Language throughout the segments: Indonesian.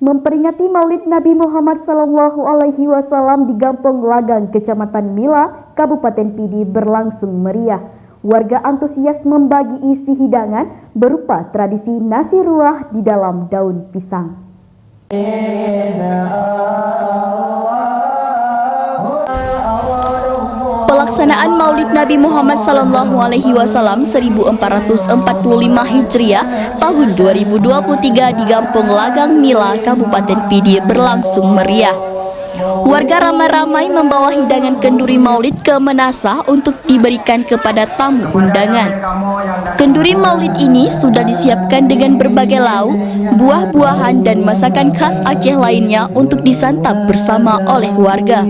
memperingati Maulid Nabi Muhammad SAW di Gampong Lagang, Kecamatan Mila, Kabupaten Pidi berlangsung meriah. Warga antusias membagi isi hidangan berupa tradisi nasi ruah di dalam daun pisang. Pelaksanaan Maulid Nabi Muhammad SAW 1445 Hijriah tahun 2023 di Gampong Lagang Mila, Kabupaten Pidi berlangsung meriah. Warga ramai-ramai membawa hidangan kenduri maulid ke Menasah untuk diberikan kepada tamu undangan. Kenduri maulid ini sudah disiapkan dengan berbagai lauk, buah-buahan dan masakan khas Aceh lainnya untuk disantap bersama oleh warga.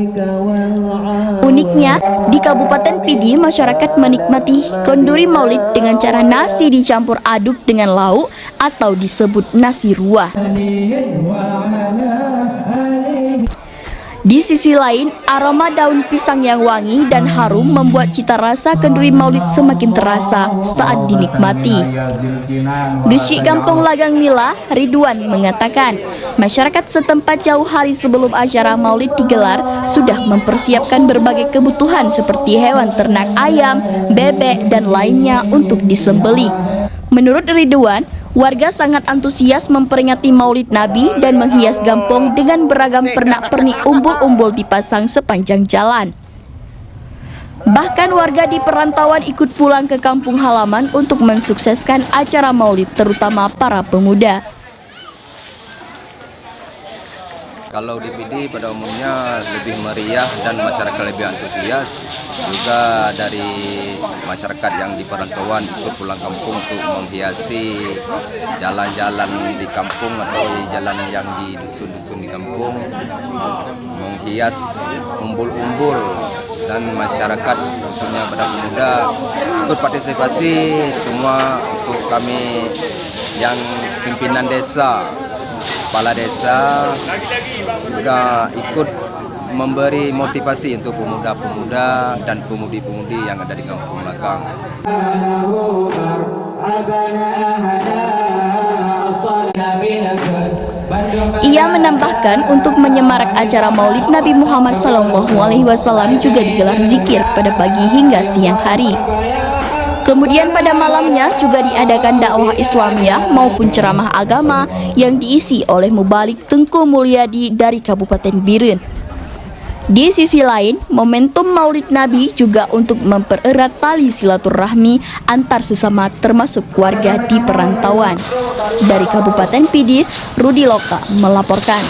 Uniknya, di Kabupaten Pidi masyarakat menikmati kenduri maulid dengan cara nasi dicampur aduk dengan lauk atau disebut nasi ruah. Di sisi lain, aroma daun pisang yang wangi dan harum membuat cita rasa kenduri maulid semakin terasa saat dinikmati. Gesik Gampong Lagang Mila, Ridwan mengatakan, masyarakat setempat jauh hari sebelum acara maulid digelar sudah mempersiapkan berbagai kebutuhan seperti hewan ternak ayam, bebek, dan lainnya untuk disembelih. Menurut Ridwan, warga sangat antusias memperingati Maulid Nabi dan menghias Gampong dengan beragam pernak-pernik umbul-umbul dipasang sepanjang jalan. Bahkan warga di perantauan ikut pulang ke kampung halaman untuk mensukseskan acara Maulid, terutama para pemuda. Kalau di Pidi pada umumnya lebih meriah dan masyarakat lebih antusias. Juga dari masyarakat yang di perantauan ikut pulang kampung untuk menghiasi jalan-jalan di kampung atau jalan yang di dusun-dusun di kampung, menghias umbul-umbul, dan masyarakat khususnya pada pemuda ikut partisipasi semua. Untuk kami yang pimpinan desa, kepala desa juga ikut memberi motivasi untuk pemuda-pemuda dan pemudi-pemudi yang ada di Kampung Lagang. Ia menambahkan untuk menyemarak acara Maulid Nabi Muhammad SAW juga digelar zikir pada pagi hingga siang hari. Kemudian pada malamnya juga diadakan dakwah Islamiyah maupun ceramah agama yang diisi oleh Mubalik Tengku Mulyadi dari Kabupaten Biren. Di sisi lain, momentum Maulid Nabi juga untuk mempererat tali silaturahmi antar sesama termasuk warga di perantauan. Dari Kabupaten Pidi, Rudi Loka melaporkan.